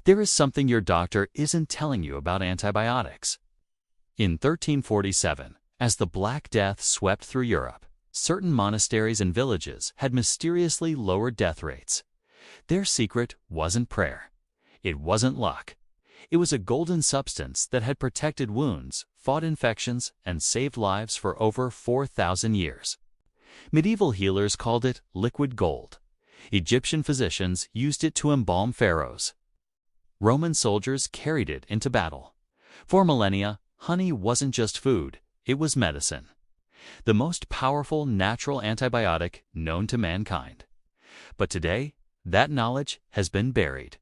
There is something your doctor isn't telling you about antibiotics. In 1347, as the Black Death swept through Europe, certain monasteries and villages had mysteriously lowered death rates. Their secret wasn't prayer. It wasn't luck. It was a golden substance that had protected wounds, fought infections, and saved lives for over 4,000 years. Medieval healers called it liquid gold. Egyptian physicians used it to embalm pharaohs. Roman soldiers carried it into battle. For millennia, honey wasn't just food, it was medicine. The most powerful natural antibiotic known to mankind. But today, that knowledge has been buried,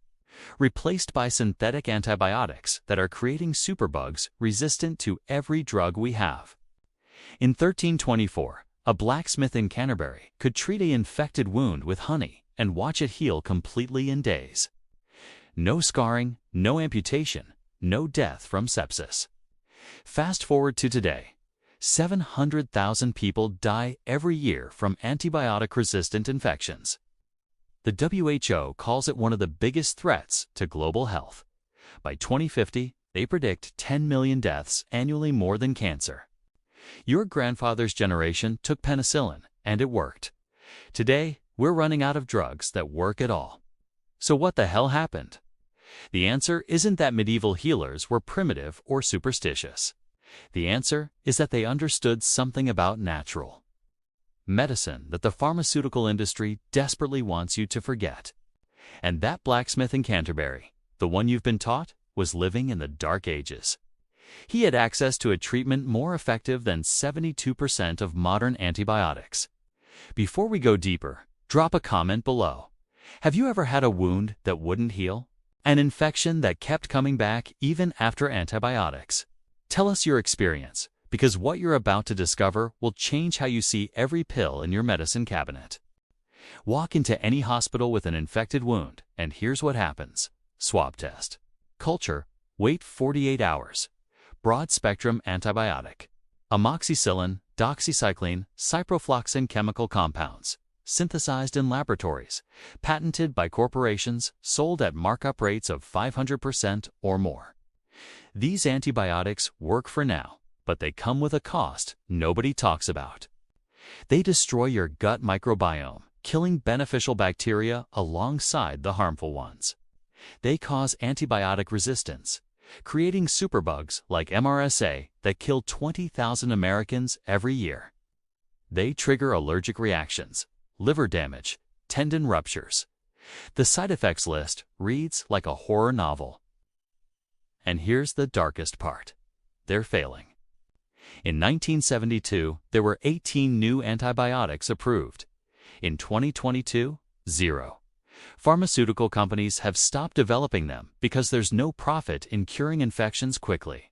replaced by synthetic antibiotics that are creating superbugs resistant to every drug we have. In 1324, a blacksmith in Canterbury could treat an infected wound with honey and watch it heal completely in days. No scarring, no amputation, no death from sepsis. Fast forward to today. 700,000 people die every year from antibiotic-resistant infections. The WHO calls it one of the biggest threats to global health. By 2050, they predict 10 million deaths annually more than cancer. Your grandfather's generation took penicillin, and it worked. Today, we're running out of drugs that work at all. So what the hell happened? The answer isn't that medieval healers were primitive or superstitious. The answer is that they understood something about natural medicine that the pharmaceutical industry desperately wants you to forget. And that blacksmith in Canterbury, the one you've been taught, was living in the Dark Ages. He had access to a treatment more effective than 72% of modern antibiotics. Before we go deeper, drop a comment below. Have you ever had a wound that wouldn't heal? An infection that kept coming back even after antibiotics? Tell us your experience, because what you're about to discover will change how you see every pill in your medicine cabinet. Walk into any hospital with an infected wound, and here's what happens. Swab test. Culture, wait 48 hours. Broad-spectrum antibiotic. Amoxicillin, doxycycline, ciprofloxacin chemical compounds. Synthesized in laboratories, patented by corporations, sold at markup rates of 500% or more. These antibiotics work for now, but they come with a cost nobody talks about. They destroy your gut microbiome, killing beneficial bacteria alongside the harmful ones. They cause antibiotic resistance, creating superbugs like MRSA that kill 20,000 Americans every year. They trigger allergic reactions, liver damage, tendon ruptures. The side effects list reads like a horror novel. And here's the darkest part. They're failing. In 1972, there were 18 new antibiotics approved. In 2022, 0. Pharmaceutical companies have stopped developing them because there's no profit in curing infections quickly.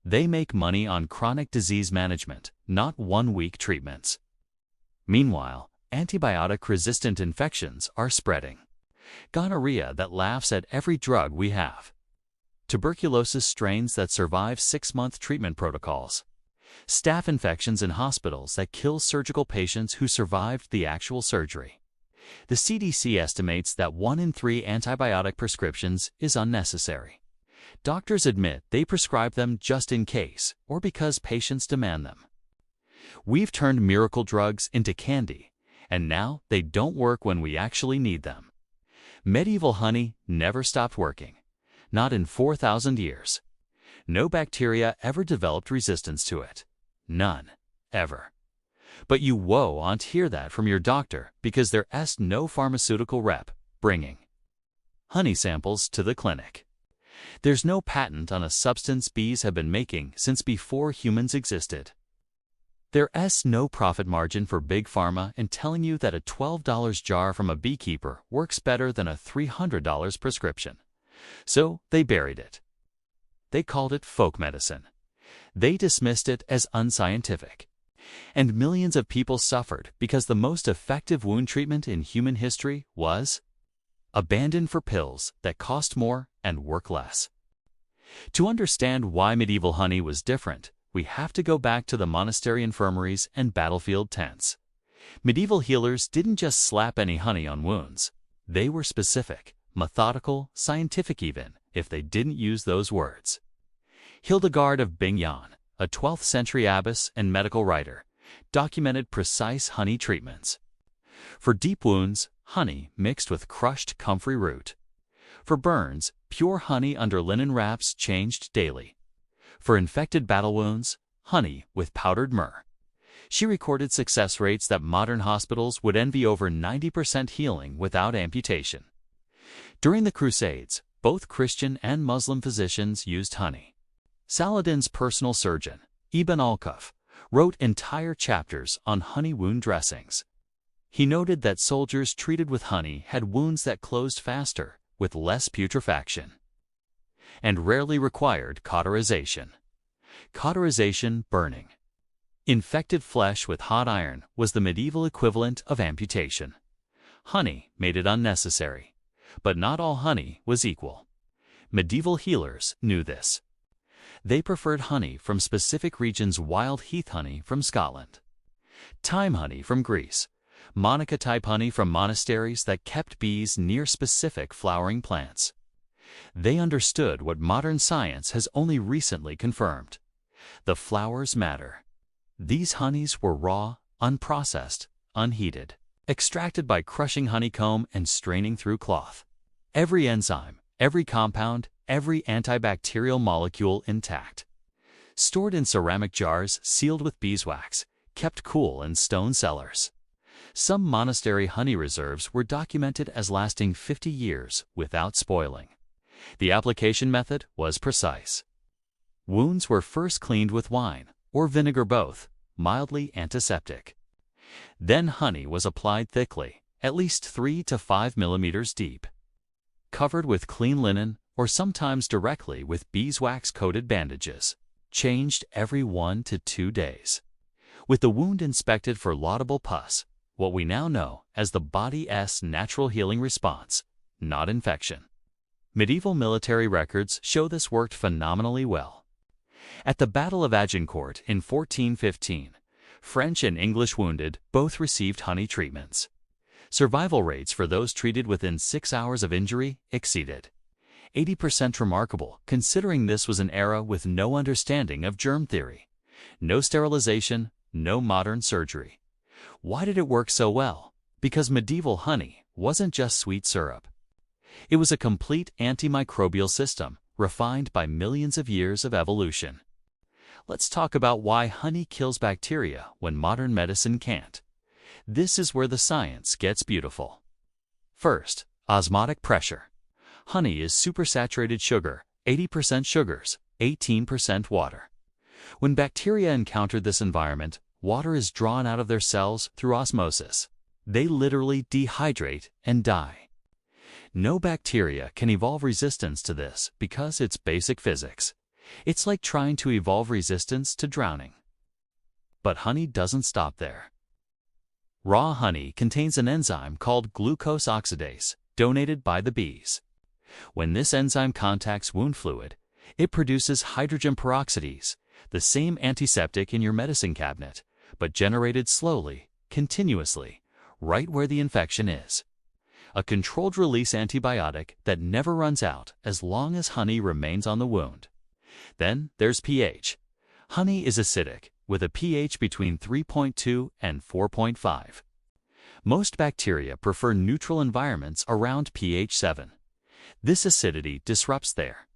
They make money on chronic disease management, not one-week treatments. Meanwhile, antibiotic-resistant infections are spreading. Gonorrhea that laughs at every drug we have. Tuberculosis strains that survive 6-month treatment protocols. Staph infections in hospitals that kill surgical patients who survived the actual surgery. The CDC estimates that 1 in 3 antibiotic prescriptions is unnecessary. Doctors admit they prescribe them just in case or because patients demand them. We've turned miracle drugs into candy, and now they don't work when we actually need them. Medieval honey never stopped working. Not in 4,000 years. No bacteria ever developed resistance to it. None. Ever. But you won't hear that from your doctor because there's no pharmaceutical rep bringing honey samples to the clinic. There's no patent on a substance bees have been making since before humans existed. There's no profit margin for Big Pharma in telling you that a $12 jar from a beekeeper works better than a $300 prescription. So they buried it. They called it folk medicine. They dismissed it as unscientific. And millions of people suffered because the most effective wound treatment in human history was abandoned for pills that cost more and work less. To understand why medieval honey was different, we have to go back to the monastery infirmaries and battlefield tents. Medieval healers didn't just slap any honey on wounds. They were specific, methodical, scientific even, if they didn't use those words. Hildegard of Bingen, a 12th century abbess and medical writer, documented precise honey treatments. For deep wounds, honey mixed with crushed comfrey root. For burns, pure honey under linen wraps changed daily. For infected battle wounds, honey with powdered myrrh. She recorded success rates that modern hospitals would envy, over 90% healing without amputation. During the Crusades, both Christian and Muslim physicians used honey. Saladin's personal surgeon, Ibn al-Kaf, wrote entire chapters on honey wound dressings. He noted that soldiers treated with honey had wounds that closed faster, with less putrefaction, and rarely required cauterization. Cauterization, burning. Infected flesh with hot iron was the medieval equivalent of amputation. Honey made it unnecessary, but not all honey was equal. Medieval healers knew this. They preferred honey from specific regions: wild heath honey from Scotland, thyme honey from Greece, Manuka-type honey from monasteries that kept bees near specific flowering plants. They understood what modern science has only recently confirmed. The flowers matter. These honeys were raw, unprocessed, unheated, extracted by crushing honeycomb and straining through cloth. Every enzyme, every compound, every antibacterial molecule intact. Stored in ceramic jars sealed with beeswax, kept cool in stone cellars. Some monastery honey reserves were documented as lasting 50 years without spoiling. The application method was precise. Wounds were first cleaned with wine, or vinegar, both, mildly antiseptic. Then honey was applied thickly, at least 3 to 5 millimeters deep. Covered with clean linen, or sometimes directly with beeswax-coated bandages. Changed every 1 to 2 days. With the wound inspected for laudable pus, what we now know as the body's natural healing response, not infection. Medieval military records show this worked phenomenally well. At the Battle of Agincourt in 1415, French and English wounded both received honey treatments. Survival rates for those treated within 6 hours of injury exceeded 80%, remarkable considering this was an era with no understanding of germ theory, no sterilization, no modern surgery. Why did it work so well? Because medieval honey wasn't just sweet syrup. It was a complete antimicrobial system, refined by millions of years of evolution. Let's talk about why honey kills bacteria when modern medicine can't. This is where the science gets beautiful. First, osmotic pressure. Honey is supersaturated sugar, 80% sugars, 18% water. When bacteria encounter this environment, water is drawn out of their cells through osmosis. They literally dehydrate and die. No bacteria can evolve resistance to this because it's basic physics. It's like trying to evolve resistance to drowning. But honey doesn't stop there. Raw honey contains an enzyme called glucose oxidase, donated by the bees. When this enzyme contacts wound fluid, it produces hydrogen peroxidase, the same antiseptic in your medicine cabinet, but generated slowly, continuously, right where the infection is. A controlled-release antibiotic that never runs out as long as honey remains on the wound. Then there's pH. Honey is acidic, with a pH between 3.2 and 4.5. Most bacteria prefer neutral environments around pH 7. This acidity disrupts their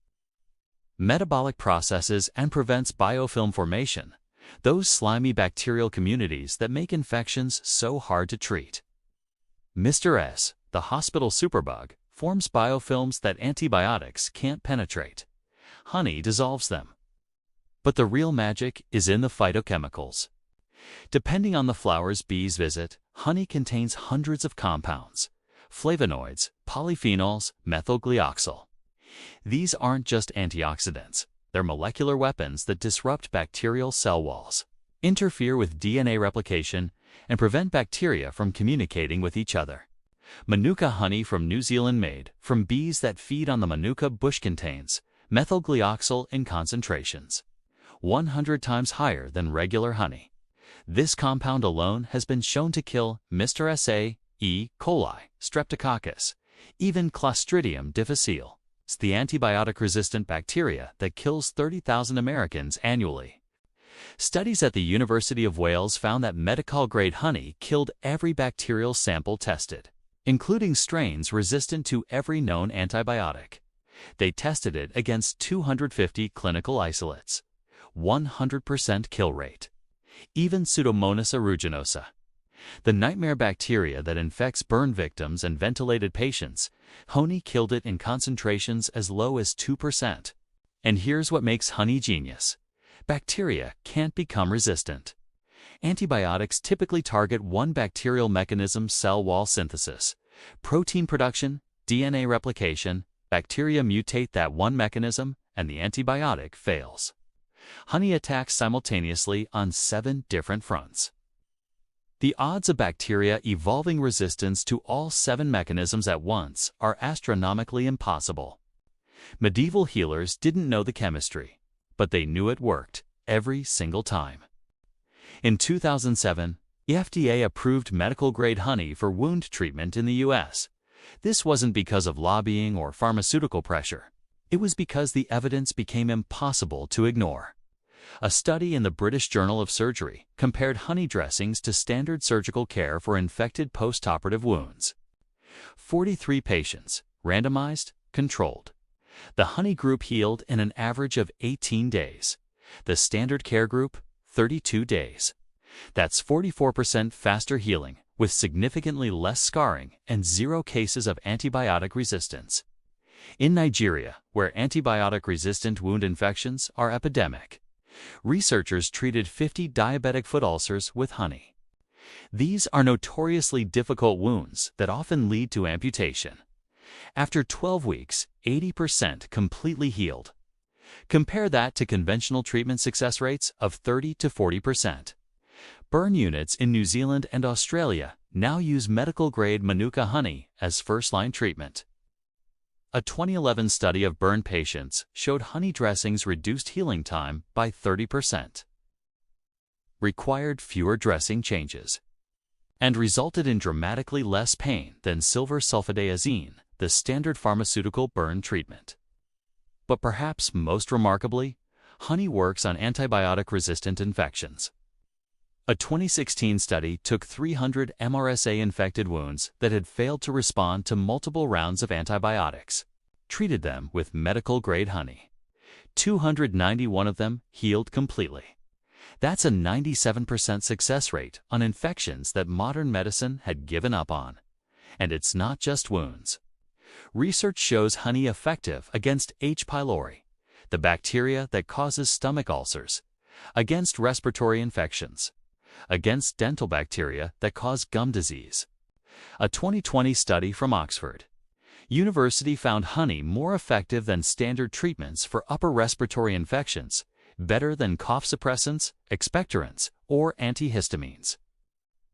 metabolic processes and prevents biofilm formation, those slimy bacterial communities that make infections so hard to treat. Mr. S, the hospital superbug, forms biofilms that antibiotics can't penetrate. Honey dissolves them. But the real magic is in the phytochemicals. Depending on the flowers bees visit, honey contains hundreds of compounds: flavonoids, polyphenols, methylglyoxal. These aren't just antioxidants. They're molecular weapons that disrupt bacterial cell walls, interfere with DNA replication, and prevent bacteria from communicating with each other. Manuka honey from New Zealand, made from bees that feed on the Manuka bush, contains methylglyoxal in concentrations 100 times higher than regular honey. This compound alone has been shown to kill Mr. S. A. E. coli, Streptococcus, even Clostridium difficile. It's the antibiotic-resistant bacteria that kills 30,000 Americans annually. Studies at the University of Wales found that medical-grade honey killed every bacterial sample tested, including strains resistant to every known antibiotic. They tested it against 250 clinical isolates. 100% kill rate. Even Pseudomonas aeruginosa, the nightmare bacteria that infects burn victims and ventilated patients, honey killed it in concentrations as low as 2%. And here's what makes honey genius. Bacteria can't become resistant. Antibiotics typically target one bacterial mechanism: cell wall synthesis. Protein production, DNA replication, bacteria mutate that one mechanism, and the antibiotic fails. Honey attacks simultaneously on 7 different fronts. The odds of bacteria evolving resistance to all 7 mechanisms at once are astronomically impossible. Medieval healers didn't know the chemistry, but they knew it worked every single time. In 2007, the FDA approved medical-grade honey for wound treatment in the U.S. This wasn't because of lobbying or pharmaceutical pressure. It was because the evidence became impossible to ignore. A study in the British Journal of Surgery compared honey dressings to standard surgical care for infected post-operative wounds. 43 patients, randomized, controlled. The honey group healed in an average of 18 days. The standard care group, 32 days. That's 44% faster healing, with significantly less scarring and 0 cases of antibiotic resistance. In Nigeria, where antibiotic-resistant wound infections are epidemic, researchers treated 50 diabetic foot ulcers with honey. These are notoriously difficult wounds that often lead to amputation. After 12 weeks, 80% completely healed. Compare that to conventional treatment success rates of 30 to 40%. Burn units in New Zealand and Australia now use medical-grade Manuka honey as first-line treatment. A 2011 study of burn patients showed honey dressings reduced healing time by 30%, required fewer dressing changes, and resulted in dramatically less pain than silver sulfadiazine, the standard pharmaceutical burn treatment. But perhaps most remarkably, honey works on antibiotic-resistant infections. A 2016 study took 300 MRSA-infected wounds that had failed to respond to multiple rounds of antibiotics, treated them with medical-grade honey. 291 of them healed completely. That's a 97% success rate on infections that modern medicine had given up on. And it's not just wounds. Research shows honey effective against H. pylori, the bacteria that causes stomach ulcers, against respiratory infections, against dental bacteria that cause gum disease. A 2020 study from Oxford University found honey more effective than standard treatments for upper respiratory infections, better than cough suppressants, expectorants, or antihistamines.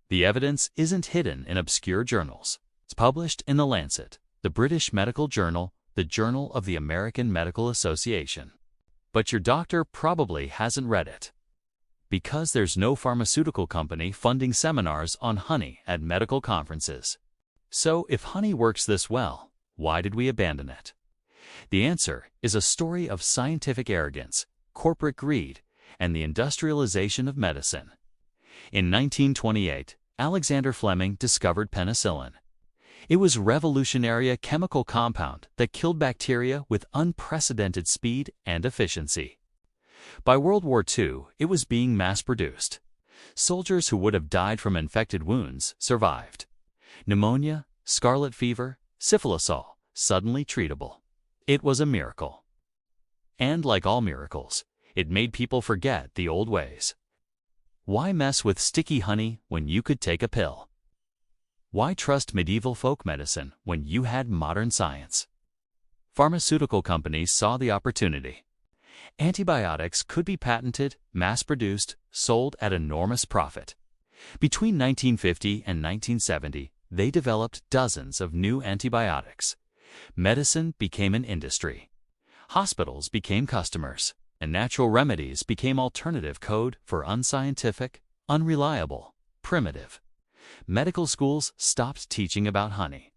The evidence isn't hidden in obscure journals. It's published in The Lancet, the British Medical Journal, the Journal of the American Medical Association. But your doctor probably hasn't read it, because there's no pharmaceutical company funding seminars on honey at medical conferences. So if honey works this well, why did we abandon it? The answer is a story of scientific arrogance, corporate greed, and the industrialization of medicine. In 1928, Alexander Fleming discovered penicillin. It was revolutionary, a chemical compound that killed bacteria with unprecedented speed and efficiency. By World War II, it was being mass-produced. Soldiers who would have died from infected wounds survived. Pneumonia, scarlet fever, syphilis, all suddenly treatable. It was a miracle. And like all miracles, it made people forget the old ways. Why mess with sticky honey when you could take a pill? Why trust medieval folk medicine when you had modern science? Pharmaceutical companies saw the opportunity. Antibiotics could be patented, mass-produced, sold at enormous profit. Between 1950 and 1970, they developed dozens of new antibiotics. Medicine became an industry. Hospitals became customers, and natural remedies became alternative code for unscientific, unreliable, primitive. Medical schools stopped teaching about honey.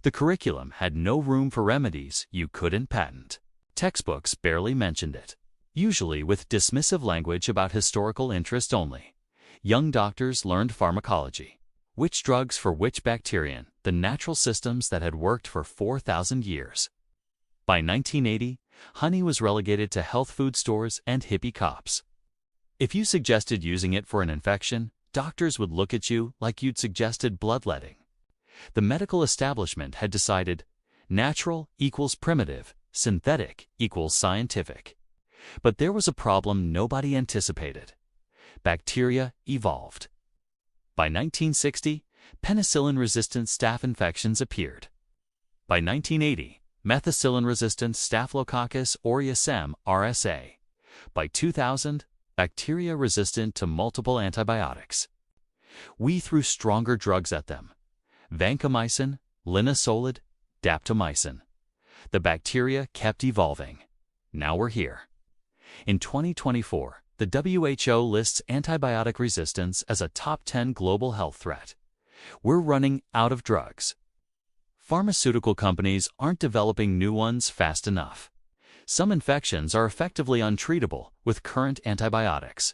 The curriculum had no room for remedies you couldn't patent. Textbooks barely mentioned it, usually with dismissive language about historical interest only. Young doctors learned pharmacology, which drugs for which bacterium, the natural systems that had worked for 4,000 years. By 1980, honey was relegated to health food stores and hippie cops. If you suggested using it for an infection, doctors would look at you like you'd suggested bloodletting. The medical establishment had decided natural equals primitive, synthetic equals scientific. But there was a problem nobody anticipated. Bacteria evolved. By 1960, penicillin-resistant staph infections appeared. By 1980, methicillin-resistant Staphylococcus aureus (RSA). By 2000, bacteria resistant to multiple antibiotics. We threw stronger drugs at them: vancomycin, linezolid, daptomycin. The bacteria kept evolving. Now we're here. In 2024, the WHO lists antibiotic resistance as a top 10 global health threat. We're running out of drugs. Pharmaceutical companies aren't developing new ones fast enough. Some infections are effectively untreatable with current antibiotics.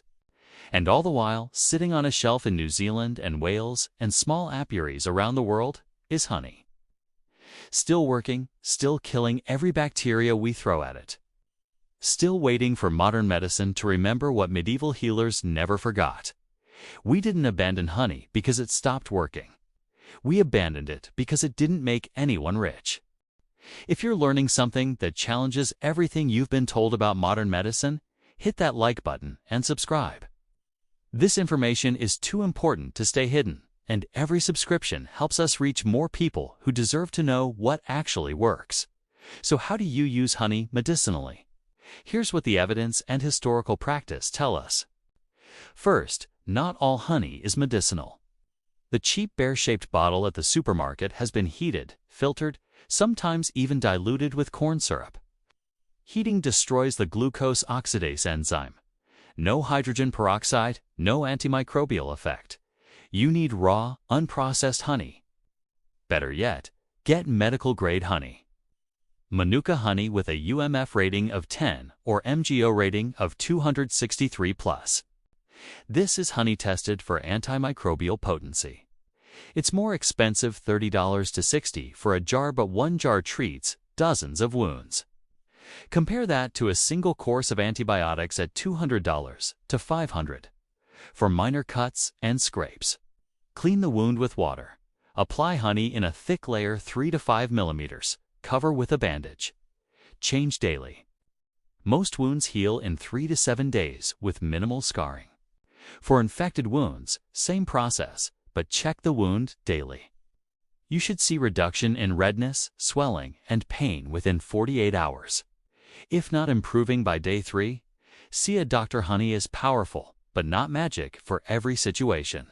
And all the while, sitting on a shelf in New Zealand and Wales and small apiaries around the world is honey. Still working, still killing every bacteria we throw at it. Still waiting for modern medicine to remember what medieval healers never forgot. We didn't abandon honey because it stopped working. We abandoned it because it didn't make anyone rich. If you're learning something that challenges everything you've been told about modern medicine, hit that like button and subscribe. This information is too important to stay hidden, and every subscription helps us reach more people who deserve to know what actually works. So how do you use honey medicinally? Here's what the evidence and historical practice tell us. First, not all honey is medicinal. The cheap bear-shaped bottle at the supermarket has been heated, filtered, sometimes even diluted with corn syrup. Heating destroys the glucose oxidase enzyme. No hydrogen peroxide, no antimicrobial effect. You need raw, unprocessed honey. Better yet, get medical-grade honey. Manuka honey with a UMF rating of 10 or MGO rating of 263+. This is honey tested for antimicrobial potency. It's more expensive, $30 to $60 for a jar, but one jar treats dozens of wounds. Compare that to a single course of antibiotics at $200 to $500 for minor cuts and scrapes. Clean the wound with water. Apply honey in a thick layer 3 to 5 millimeters. Cover with a bandage. Change daily. Most wounds heal in 3 to 7 days with minimal scarring. For infected wounds, same process, but check the wound daily. You should see reduction in redness, swelling, and pain within 48 hours. If not improving by day 3, see a doctor. Honey is powerful, but not magic for every situation.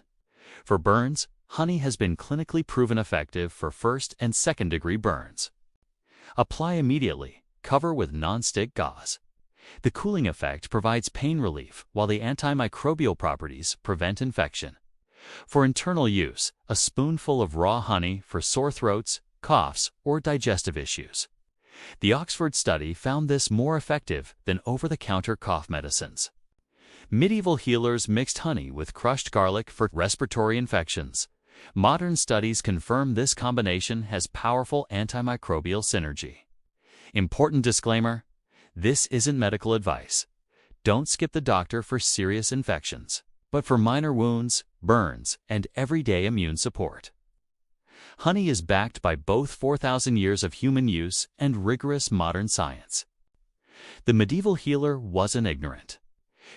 For burns, honey has been clinically proven effective for first and second-degree burns. Apply immediately. Cover with non-stick gauze. The cooling effect provides pain relief, while the antimicrobial properties prevent infection. For internal use, a spoonful of raw honey for sore throats, coughs, or digestive issues. The Oxford study found this more effective than over-the-counter cough medicines. Medieval healers mixed honey with crushed garlic for respiratory infections. Modern studies confirm this combination has powerful antimicrobial synergy. Important disclaimer: this isn't medical advice. Don't skip the doctor for serious infections, but for minor wounds, burns, and everyday immune support. Honey is backed by both 4,000 years of human use and rigorous modern science. The medieval healer wasn't ignorant.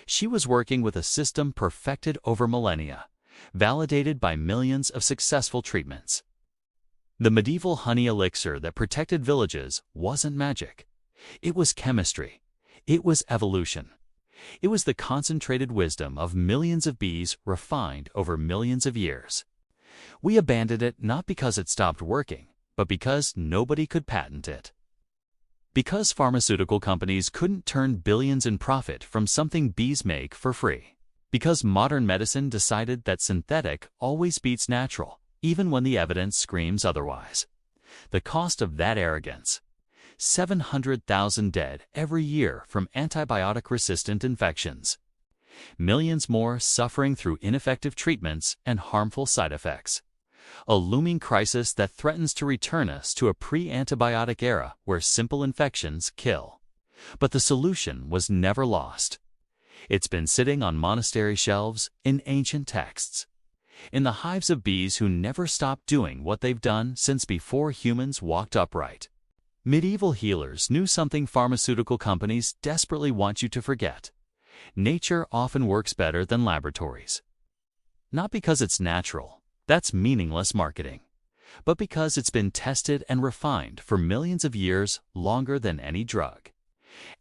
She was working with a system perfected over millennia, validated by millions of successful treatments. The medieval honey elixir that protected villages wasn't magic. It was chemistry. It was evolution. It was the concentrated wisdom of millions of bees refined over millions of years. We abandoned it not because it stopped working, but because nobody could patent it. Because pharmaceutical companies couldn't turn billions in profit from something bees make for free. Because modern medicine decided that synthetic always beats natural, even when the evidence screams otherwise. The cost of that arrogance: 700,000 dead every year from antibiotic-resistant infections. Millions more suffering through ineffective treatments and harmful side effects. A looming crisis that threatens to return us to a pre-antibiotic era where simple infections kill. But the solution was never lost. It's been sitting on monastery shelves in ancient texts, in the hives of bees who never stopped doing what they've done since before humans walked upright. Medieval healers knew something pharmaceutical companies desperately want you to forget. Nature often works better than laboratories. Not because it's natural, that's meaningless marketing, but because it's been tested and refined for millions of years, longer than any drug.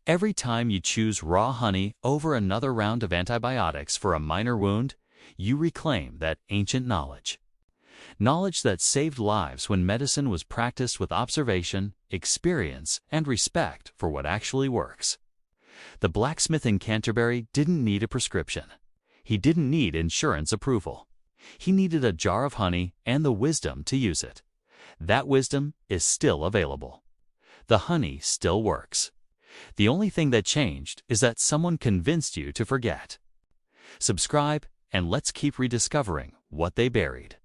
Every time you choose raw honey over another round of antibiotics for a minor wound, you reclaim that ancient knowledge. Knowledge that saved lives when medicine was practiced with observation, experience, and respect for what actually works. The blacksmith in Canterbury didn't need a prescription. He didn't need insurance approval. He needed a jar of honey and the wisdom to use it. That wisdom is still available. The honey still works. The only thing that changed is that someone convinced you to forget. Subscribe, and let's keep rediscovering what they buried.